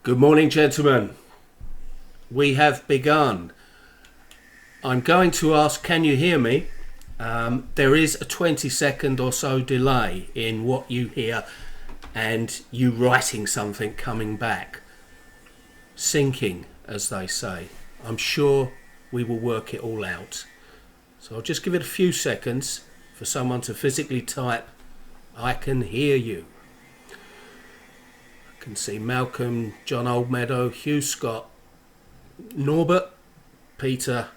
Good morning, gentlemen. We have begun. I'm going to ask, can you hear me? There is a 20-second or so delay in what you hear and you writing something coming back. Syncing, as they say. I'm sure we will work it all out. So I'll just give it a few seconds for someone to physically type, I can hear you. I can see Malcolm, John Oldmeadow, Hugh Scott, Norbert, Peter.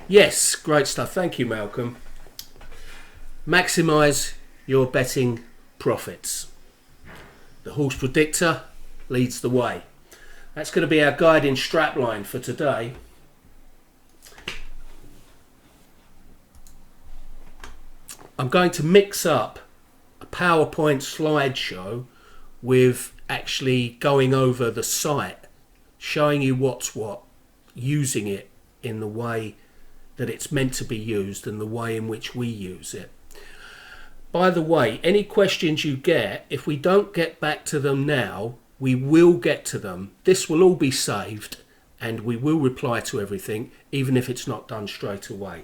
Yes, great stuff. Thank you, Malcolm. Maximise your betting profits. The Horse Predictor leads the way. That's going to be our guiding strapline for today. I'm going to mix up a PowerPoint slideshow with actually going over the site, showing you what's what, using it in the way that it's meant to be used and the way in which we use it. By the way, any questions you get, if we don't get back to them now, we will get to them. This will all be saved and we will reply to everything, even if it's not done straight away.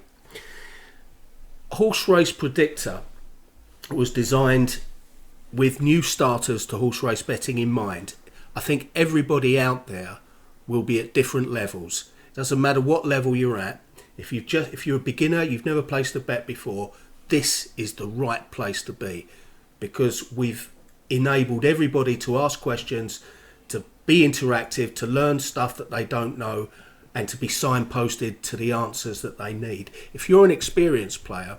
Horse Race Predictor was designed with new starters to horse race betting in mind. I think everybody out there will be at different levels. It doesn't matter what level you're at. If you're a beginner, you've never placed a bet before, this is the right place to be, because we've enabled everybody to ask questions, to be interactive, to learn stuff that they don't know, and to be signposted to the answers that they need. If you're an experienced player,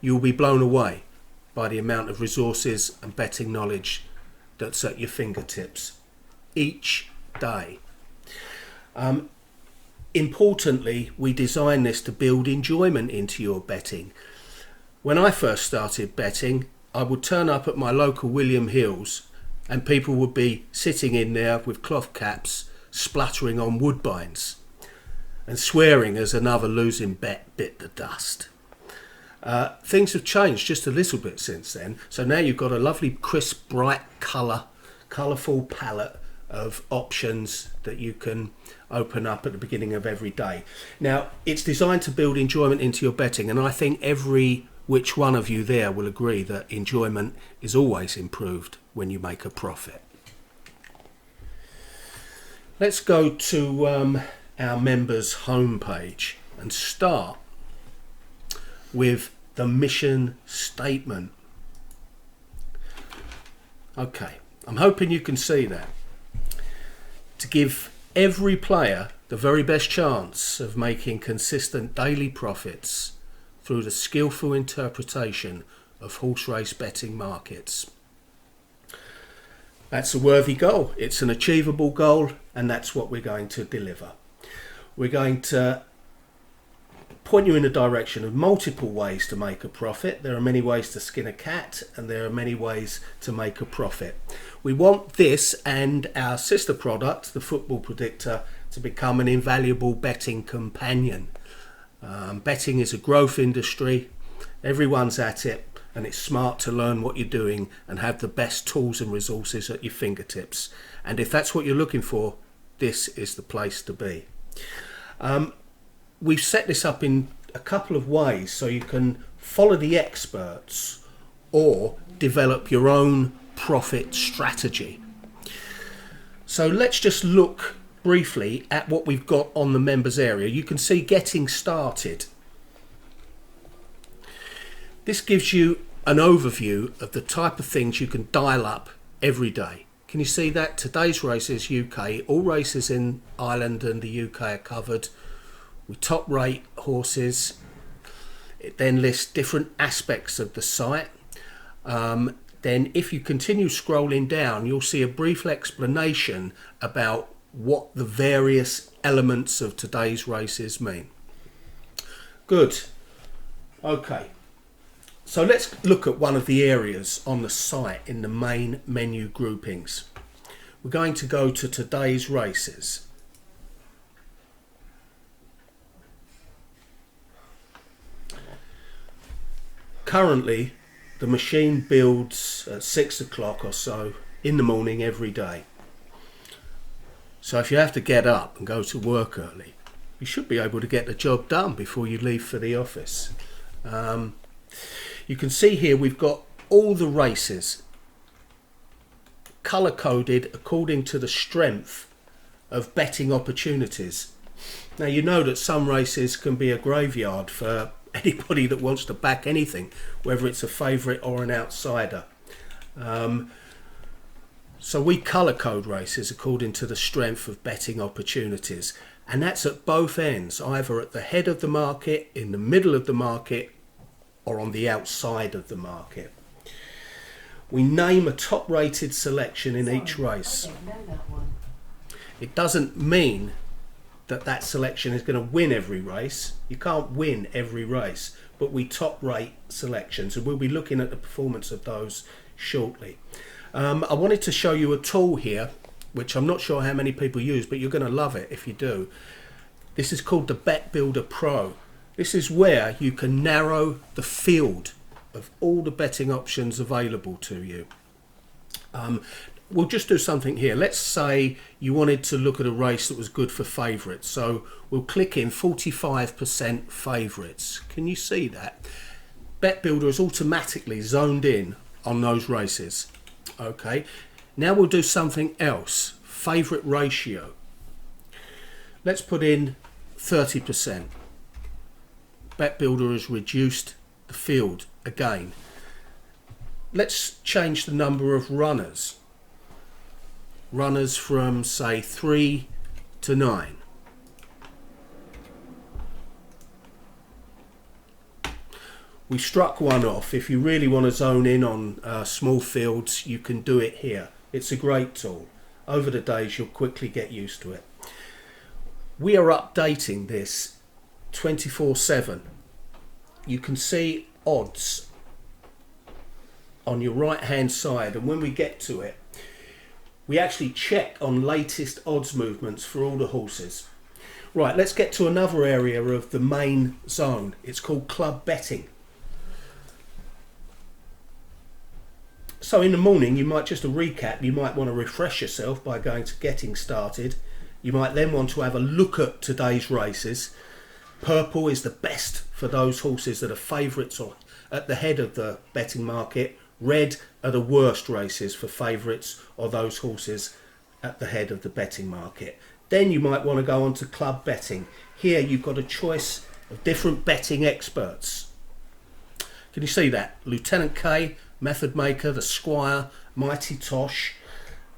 you'll be blown away by the amount of resources and betting knowledge that's at your fingertips each day. Importantly, we designed this to build enjoyment into your betting. When I first started betting, I would turn up at my local William Hills and people would be sitting in there with cloth caps, spluttering on woodbines and swearing as another losing bet bit the dust. Things have changed just a little bit since then. So now you've got a lovely, crisp, bright colourful palette of options that you can open up at the beginning of every day. Now, it's designed to build enjoyment into your betting, and I think every which one of you there will agree that enjoyment is always improved when you make a profit. Let's go to our members' homepage and start with the mission statement. Okay, I'm hoping you can see that. To give every player the very best chance of making consistent daily profits through the skillful interpretation of horse race betting markets. That's a worthy goal. It's an achievable goal, and that's what we're going to deliver. We're going to point you in the direction of multiple ways to make a profit. There are many ways to skin a cat, and there are many ways to make a profit. We want this and our sister product, the Football Predictor, to become an invaluable betting companion. Betting is a growth industry. Everyone's at it, and it's smart to learn what you're doing and have the best tools and resources at your fingertips. And if that's what you're looking for, this is the place to be. We've set this up in a couple of ways so you can follow the experts or develop your own profit strategy. So let's just look briefly at what we've got on the members area. You can see getting started. This gives you an overview of the type of things you can dial up every day. Can you see that? Today's races UK, all races in Ireland and the UK are covered. We top rate horses. It then lists different aspects of the site. Then if you continue scrolling down, you'll see a brief explanation about what the various elements of today's races mean. Good. Okay. So let's look at one of the areas on the site in the main menu groupings. We're going to go to today's races. Currently, the machine builds at 6 o'clock or so in the morning every day. So if you have to get up and go to work early, you should be able to get the job done before you leave for the office. You can see here we've got all the races colour coded according to the strength of betting opportunities. Now you know that some races can be a graveyard for anybody that wants to back anything, whether it's a favourite or an outsider. So we colour code races according to the strength of betting opportunities, and that's at both ends, either at the head of the market, in the middle of the market, or on the outside of the market. We name a top rated selection in each race. I don't know that one. It doesn't mean that that selection is going to win every race. You can't win every race, but we top rate selections, and we'll be looking at the performance of those shortly. I wanted to show you a tool here, which I'm not sure how many people use, but you're going to love it if you do. This is called the Bet Builder Pro. This is where you can narrow the field of all the betting options available to you. We'll just do something here. Let's say you wanted to look at a race that was good for favourites. So we'll click in 45% favourites. Can you see that? Bet Builder is automatically zoned in on those races. Okay, now we'll do something else. Favourite ratio. Let's put in 30%. Bet Builder has reduced the field again. Let's change the number of runners. Runners from say 3 to 9. We struck one off. If you really want to zone in on small fields, you can do it here. It's a great tool. Over the days, you'll quickly get used to it. We are updating this 24/7. You can see odds on your right hand side, and when we get to it, we actually check on latest odds movements for all the horses. Right, let's get to another area of the main zone. It's called club betting. So in the morning, you might, just a recap, you might want to refresh yourself by going to getting started. You might then want to have a look at today's races. Purple is the best for those horses that are favourites or at the head of the betting market. Red are the worst races for favourites or those horses at the head of the betting market. Then you might want to go on to club betting. Here you've got a choice of different betting experts. Can you see that? Lieutenant K, Method Maker, the Squire, Mighty Tosh.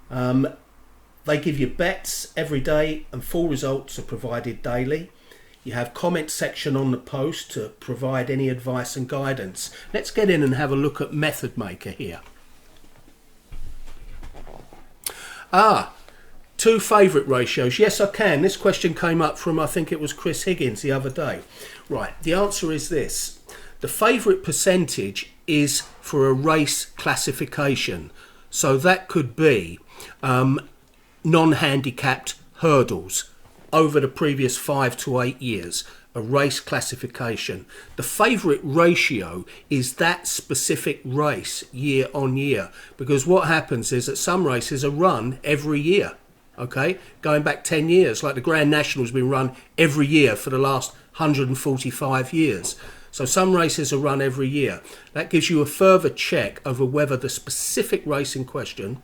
They give you bets every day and full results are provided daily. You have comment section on the post to provide any advice and guidance. Let's get in and have a look at Method Maker here. Two favourite ratios. Yes, I can. This question came up from, I think it was Chris Higgins the other day. Right, the answer is this. The favourite percentage is for a race classification. So that could be non-handicapped hurdles over the previous 5 to 8 years, a race classification. The favourite ratio is that specific race year on year, because what happens is that some races are run every year, okay? Going back 10 years, like the Grand National has been run every year for the last 145 years. So some races are run every year. That gives you a further check over whether the specific race in question,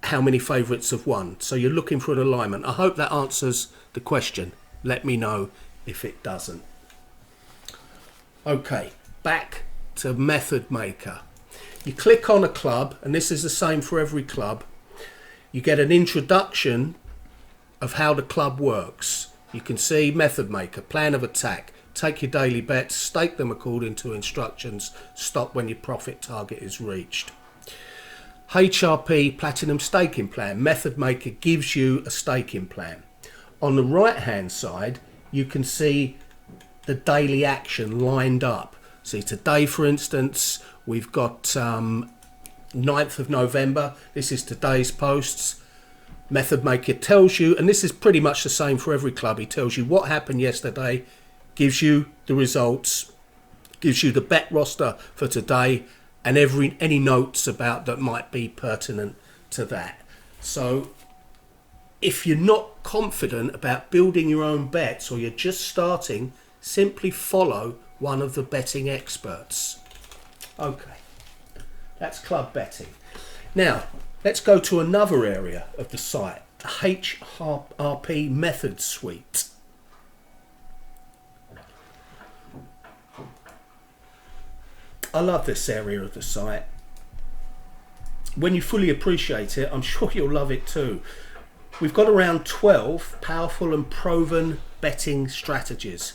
how many favourites have won. So you're looking for an alignment. I hope that answers the question. Let me know if it doesn't. Okay, back to Method Maker. You click on a club, and this is the same for every club. You get an introduction of how the club works. You can see Method Maker, plan of attack. Take your daily bets, stake them according to instructions, stop when your profit target is reached. HRP Platinum Staking Plan. Method Maker gives you a staking plan. On the right hand side, you can see the daily action lined up. See, today, for instance, we've got 9th of November. This is today's posts. Method Maker tells you, and this is pretty much the same for every club, he tells you what happened yesterday, gives you the results, gives you the bet roster for today, and any notes about that might be pertinent to that. So if you're not confident about building your own bets or you're just starting, simply follow one of the betting experts. Okay, that's club betting. Now, let's go to another area of the site, the HRP method suite. I love this area of the site. When you fully appreciate it, I'm sure you'll love it too. We've got around 12 powerful and proven betting strategies.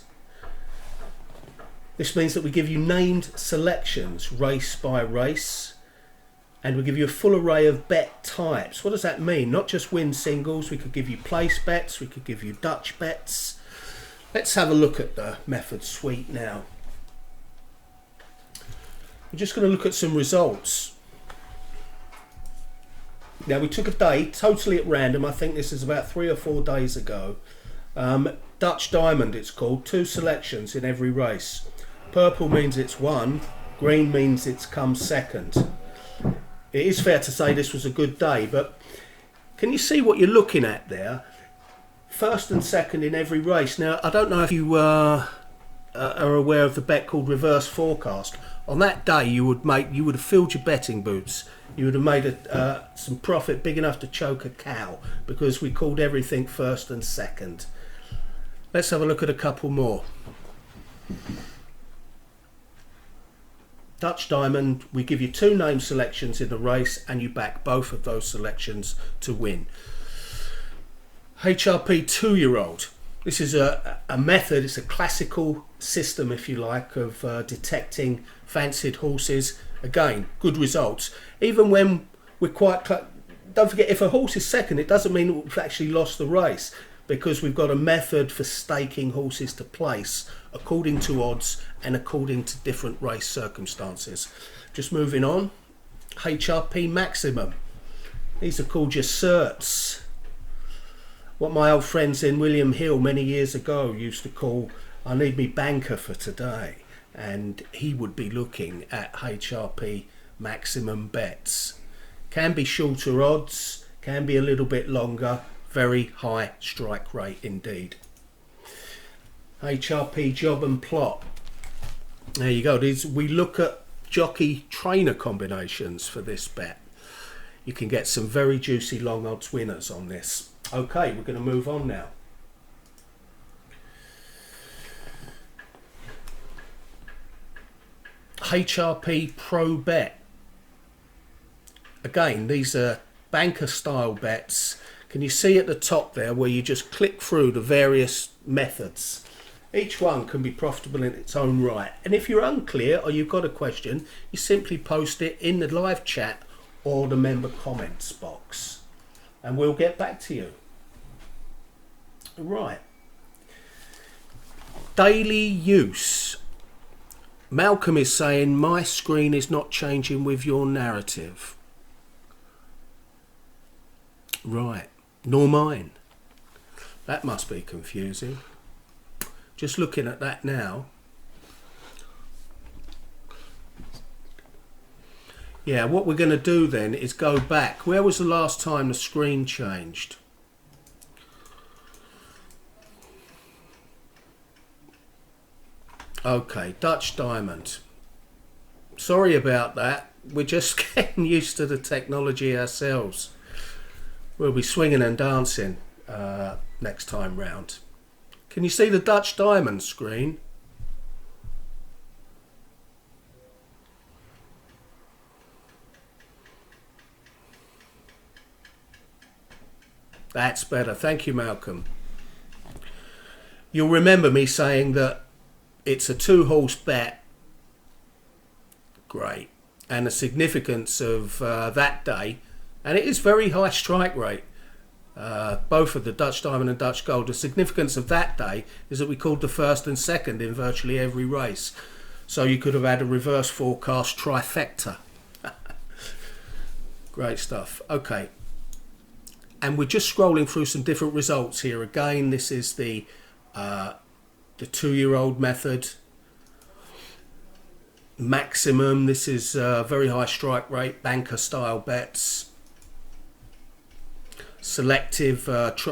This means that we give you named selections, race by race, and we give you a full array of bet types. What does that mean? Not just win singles, we could give you place bets, we could give you Dutch bets. Let's have a look at the method suite now. We're just going to look at some results. Now, we took a day totally at random. I think this is about 3 or 4 days ago. Dutch Diamond it's called, 2 selections in every race. Purple means it's won, green means it's come second. It is fair to say this was a good day, but can you see what you're looking at there? First and second in every race. Now, I don't know if you are aware of the bet called reverse forecast. On that day, you would have filled your betting boots. You would have made some profit big enough to choke a cow, because we called everything first and second. Let's have a look at a couple more. Dutch Diamond, we give you 2 name selections in the race and you back both of those selections to win. HRP 2-year-old. This is a method, it's a classical system, if you like, of detecting fancied horses. Again, good results. Even when we're don't forget, if a horse is second, it doesn't mean we've actually lost the race, because we've got a method for staking horses to place according to odds and according to different race circumstances. Just moving on, HRP Maximum. These are called your certs. What my old friends in William Hill many years ago used to call, I need me banker for today. And he would be looking at HRP Maximum bets. Can be shorter odds, can be a little bit longer, very high strike rate indeed. HRP Job and Plot. There you go. We look at jockey trainer combinations for this bet. You can get some very juicy long odds winners on this. Okay, we're going to move on now. HRP Pro Bet. Again, these are banker style bets. Can you see at the top there where you just click through the various methods? Each one can be profitable in its own right. And if you're unclear or you've got a question, you simply post it in the live chat or the member comments box, and we'll get back to you. Right. Daily use. Malcolm is saying, my screen is not changing with your narrative. Right. Nor mine. That must be confusing. Just looking at that now. Yeah, what we're going to do then is go back. Where was the last time the screen changed? Okay, Dutch Diamond. Sorry about that. We're just getting used to the technology ourselves. We'll be swinging and dancing next time round. Can you see the Dutch Diamond screen? That's better. Thank you, Malcolm. You'll remember me saying that it's a 2-horse bet. Great. And the significance of that day, and it is very high strike rate, both of the Dutch Diamond and Dutch Gold. The significance of that day is that we called the first and second in virtually every race. So you could have had a reverse forecast trifecta. Great stuff. Okay. And we're just scrolling through some different results here. Again, this is the 2-year-old method. maximum. This is very high strike rate, banker style bets. Selective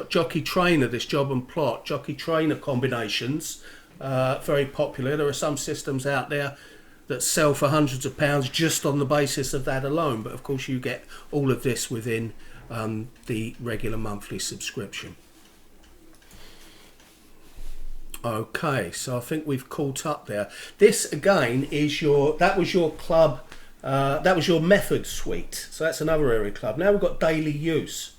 jockey trainer, this job and plot, jockey trainer combinations, very popular. There are some systems out there that sell for hundreds of pounds just on the basis of that alone, but of course you get all of this within the regular monthly subscription. Okay, so I think we've caught up there. This again is that was your club, that was your method suite, so that's another area club. Now we've got daily use.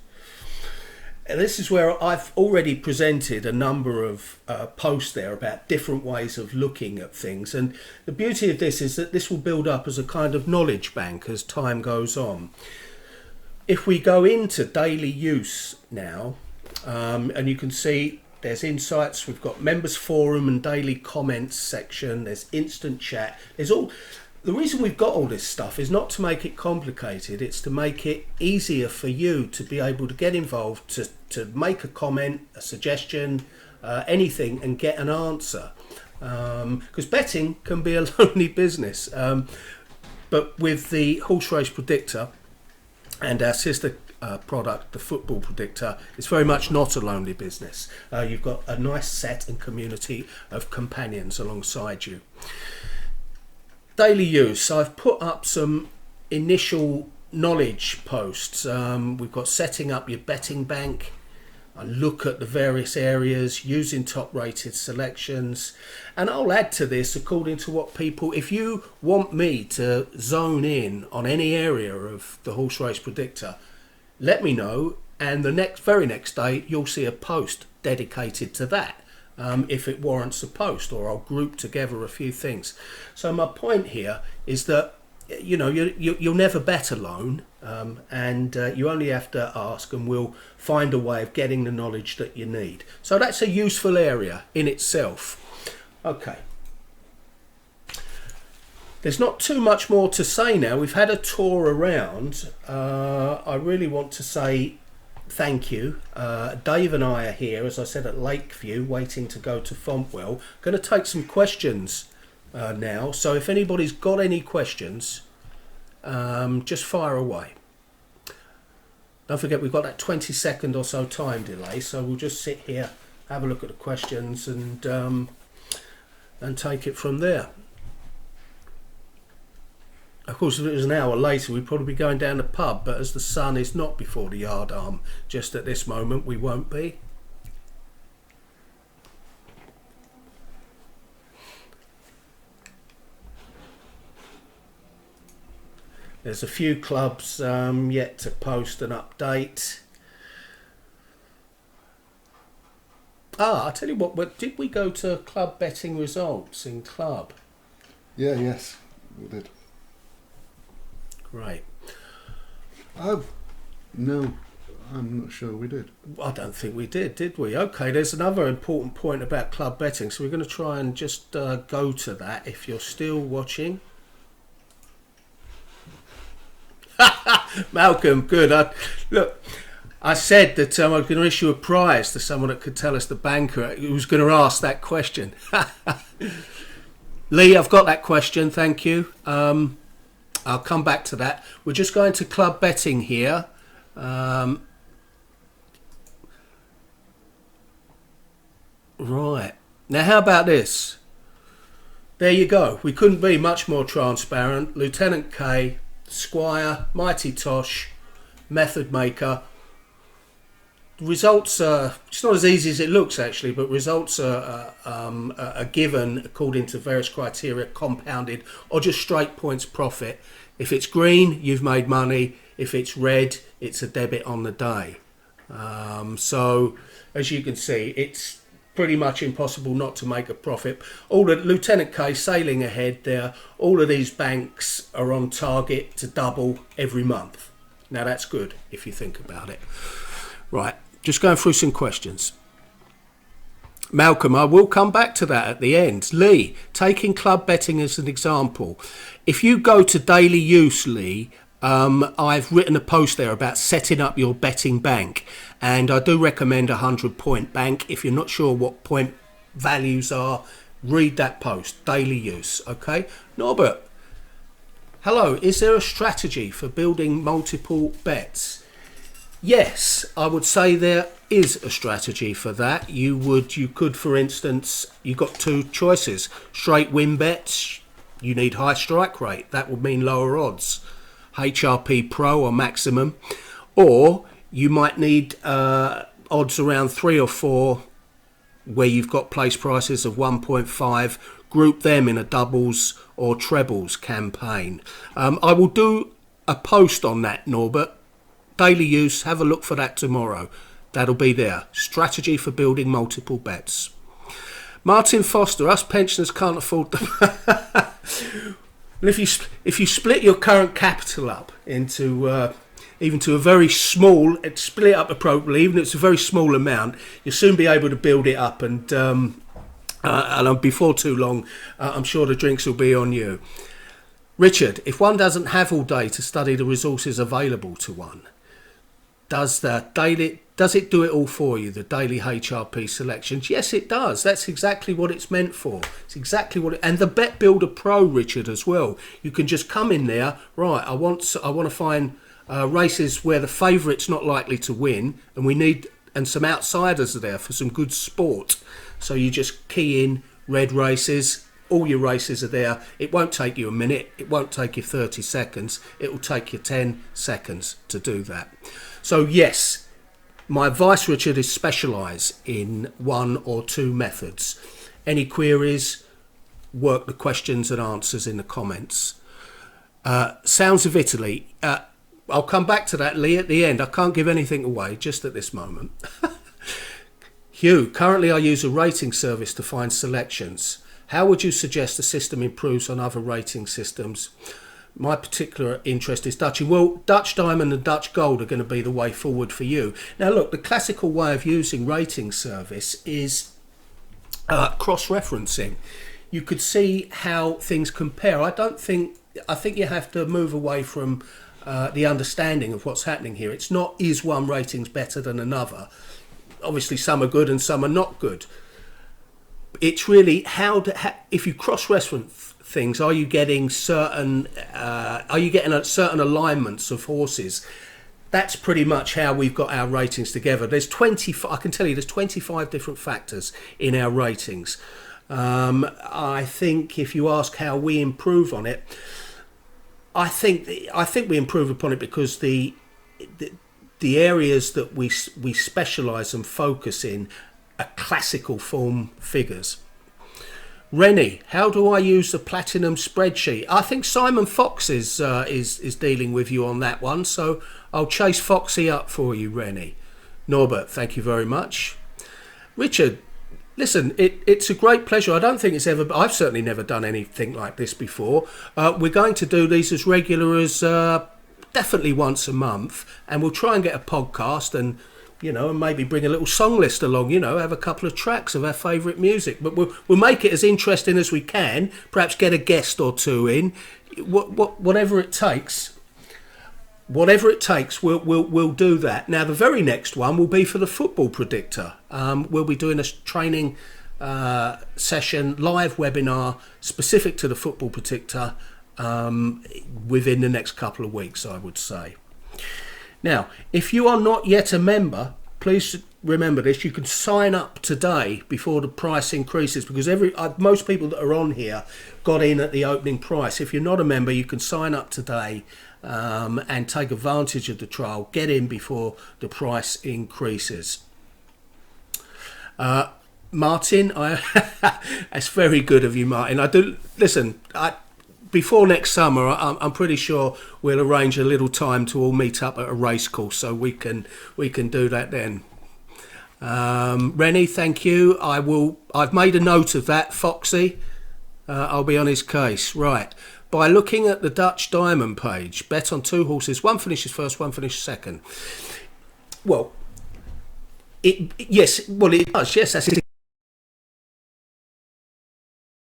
And this is where I've already presented a number of posts there about different ways of looking at things, and the beauty of this is that this will build up as a kind of knowledge bank as time goes on. If we go into daily use now, and you can see there's insights, we've got members forum and daily comments section, there's instant chat, there's all. The reason we've got all this stuff is not to make it complicated, it's to make it easier for you to be able to get involved, to make a comment, a suggestion, anything, and get an answer. Because betting can be a lonely business. But with the Horse Race Predictor and our sister product, the Football Predictor, it's very much not a lonely business. You've got a nice set and community of companions alongside you. Daily use. So I've put up some initial knowledge posts. We've got setting up your betting bank. I look at the various areas, using top rated selections, and I'll add to this according to what people, if you want me to zone in on any area of the Horse Race Predictor, let me know, and the very next day you'll see a post dedicated to that. If it warrants a post, or I'll group together a few things. So my point here is that you'll never bet alone, and you only have to ask, and we'll find a way of getting the knowledge that you need. So that's a useful area in itself. Okay. There's not too much more to say now. We've had a tour around. I really want to say thank you. Dave and I are here, as I said, at Lakeview, waiting to go to Fontwell. Going to take some questions now. So if anybody's got any questions, just fire away. Don't forget we've got that 20-second or so time delay, so we'll just sit here, have a look at the questions, and take it from there. Of course, if it was an hour later, we'd probably be going down the pub, but as the sun is not before the yard arm just at this moment, we won't be. There's a few clubs yet to post an update. I tell you what, did we go to club betting results in club? Yes, we did. Right. Oh, no, I'm not sure we did. I don't think we did we? Okay, there's another important point about club betting, so we're going to try and just go to that if you're still watching. Malcolm, good. Look, I said that I was going to issue a prize to someone that could tell us the banker who was going to ask that question. Lee, I've got that question, thank you. I'll come back to that. We're just going to club betting here. Right. Now, how about this? There you go. We couldn't be much more transparent. Lieutenant K, Squire, Mighty Tosh, Method Maker. Results are, it's not as easy as it looks actually, but results are given according to various criteria, compounded or just straight points profit. If it's green, you've made money. If it's red, it's a debit on the day. So as you can see, it's pretty much impossible not to make a profit. All the Lieutenant K sailing ahead there, all of these banks are on target to double every month. Now that's good if you think about it. Right, just going through some questions. Malcolm, I will come back to that at the end. Lee, taking club betting as an example. If you go to daily use, Lee, I've written a post there about setting up your betting bank, and I do recommend a 100-point bank. If you're not sure what point values are, read that post, daily use. Okay, Norbert, Hello, is there a strategy for building multiple bets? Yes, I would say there is a strategy for that. You could, for instance, you've got two choices. Straight win bets, you need high strike rate. That would mean lower odds. HRP Pro or maximum. Or you might need odds around 3 or 4 where you've got place prices of 1.5. Group them in a doubles or trebles campaign. I will do a post on that, Norbert. Daily use, have a look for that tomorrow. That'll be there. Strategy for building multiple bets. Martin Foster, us pensioners can't afford them. If you split your current capital up into even to a very small, split it up appropriately, even if it's a very small amount, you'll soon be able to build it up, and before too long, I'm sure the drinks will be on you. Richard, if one doesn't have all day to study the resources available to one, does it do it all for you, the daily HRP selections? Yes, it does. That's exactly what it's meant for. It's exactly what and the Bet Builder Pro, Richard, as well. You can just come in there, right, I want to find races where the favourite's not likely to win, and some outsiders are there for some good sport. So you just key in red races, all your races are there. It won't take you a minute, it won't take you 30 seconds, it will take you 10 seconds to do that. So yes, my advice, Richard, is specialise in 1 or 2 methods. Any queries, work the questions and answers in the comments. Sounds of Italy. I'll come back to that, Lee, at the end. I can't give anything away just at this moment. Hugh, currently I use a rating service to find selections. How would you suggest the system improves on other rating systems? My particular interest is Dutching. Well, Dutch Diamond and Dutch Gold are going to be the way forward for you. Now look, the classical way of using rating service is cross-referencing. You could see how things compare. I think you have to move away from the understanding of what's happening here. It's not, is one rating's better than another? Obviously some are good and some are not good. It's really if you cross-reference things, are you getting certain alignments of horses? That's pretty much how we've got our ratings together. There's 25. I can tell you, there's 25 different factors in our ratings. I think if you ask how we improve on it, I think we improve upon it because the areas that we specialise and focus in are classical form figures. Rennie, how do I use the Platinum spreadsheet? I think Simon Fox is dealing with you on that one, so I'll chase Foxy up for you, Rennie. Norbert, thank you very much. Richard, listen, it's a great pleasure. I don't think I've certainly never done anything like this before. We're going to do these as regular as definitely once a month, and we'll try and get a podcast and maybe bring a little song list along, have a couple of tracks of our favourite music. But we'll make it as interesting as we can, perhaps get a guest or two in. Whatever it takes, we'll do that. Now, the very next one will be for the Football Predictor. We'll be doing a training session, live webinar, specific to the Football Predictor within the next couple of weeks, I would say. Now, if you are not yet a member, please remember this. You can sign up today before the price increases, because most people that are on here got in at the opening price. If you're not a member, you can sign up today and take advantage of the trial. Get in before the price increases. Martin, that's very good of you, Martin. Before next summer, I'm pretty sure we'll arrange a little time to all meet up at a race course, so we can do that then. Rennie, thank you. I've made a note of that. Foxy, I'll be on his case. Right. By looking at the Dutch Diamond page, bet on 2 horses. One finishes first, one finishes second. Well, it does. Yes, that's it.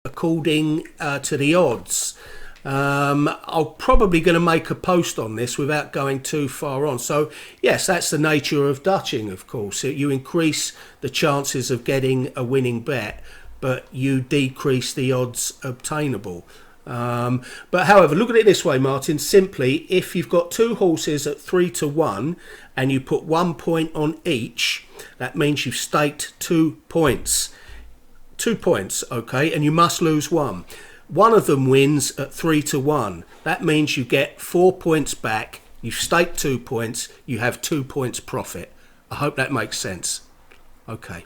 According to the odds. I'm probably going to make a post on this without going too far on. So yes, that's the nature of Dutching, of course. You increase the chances of getting a winning bet, but you decrease the odds obtainable. But however, look at it this way, Martin. Simply, if you've got two horses at 3-1 and you put 1 point on each, that means you've staked 2 points. 2 points, okay, and you must lose one. One of them wins at 3-1. That means you get 4 points back. You've staked 2 points. You have 2 points profit. I hope that makes sense. Okay.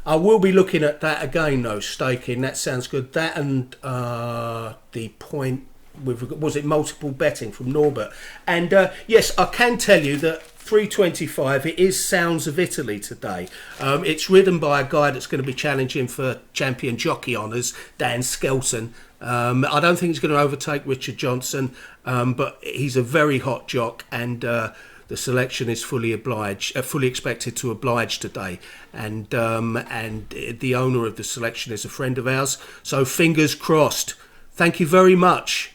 I will be looking at that again, though, staking. That sounds good. That and the point with, was it multiple betting from Norbert? And yes, I can tell you that 325, it is Sounds of Italy today. It's ridden by a guy that's going to be challenging for champion jockey honours, Dan Skelton. I don't think he's going to overtake Richard Johnson, but he's a very hot jock, and the selection is fully expected to oblige today, and the owner of the selection is a friend of ours. So fingers crossed. Thank you very much,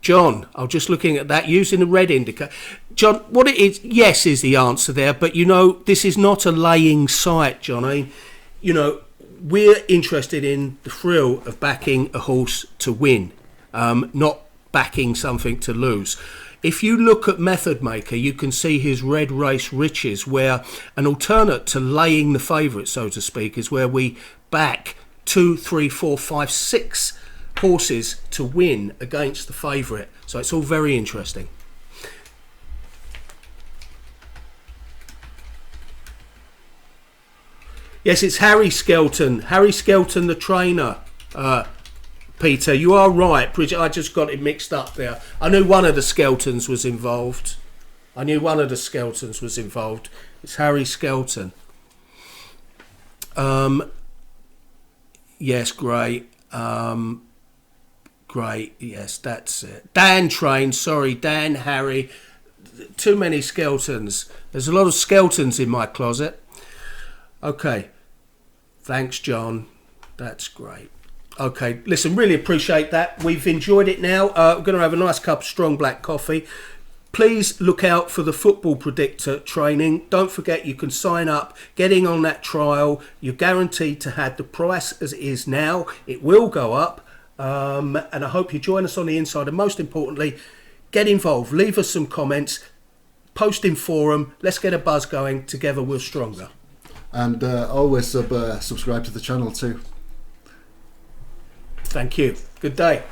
John. I'm just looking at that using the red indicator. John, what it is, yes, is the answer there. But you know, this is not a laying site, John. I mean, you know, we're interested in the thrill of backing a horse to win, not backing something to lose. If you look at Method Maker, you can see his Red Race Riches, where an alternate to laying the favourite, so to speak, is where we back 2, 3, 4, 5, 6 horses to win against the favourite. So it's all very interesting. Yes, it's Harry Skelton. Harry Skelton, the trainer. Peter, you are right. Bridget, I just got it mixed up there. I knew one of the Skeltons was involved. It's Harry Skelton. Yes, great. Great, yes, that's it. Dan Train, sorry, Dan, Harry. Too many Skeltons. There's a lot of Skeltons in my closet. Okay. Thanks, John. That's great. Okay, listen, really appreciate that. We've enjoyed it now. We're going to have a nice cup of strong black coffee. Please look out for the Football Predictor training. Don't forget you can sign up, getting on that trial. You're guaranteed to have the price as it is now. It will go up. And I hope you join us on the inside. And most importantly, get involved. Leave us some comments. Post in forum. Let's get a buzz going. Together we're stronger. And always subscribe to the channel too. Thank you. Good day.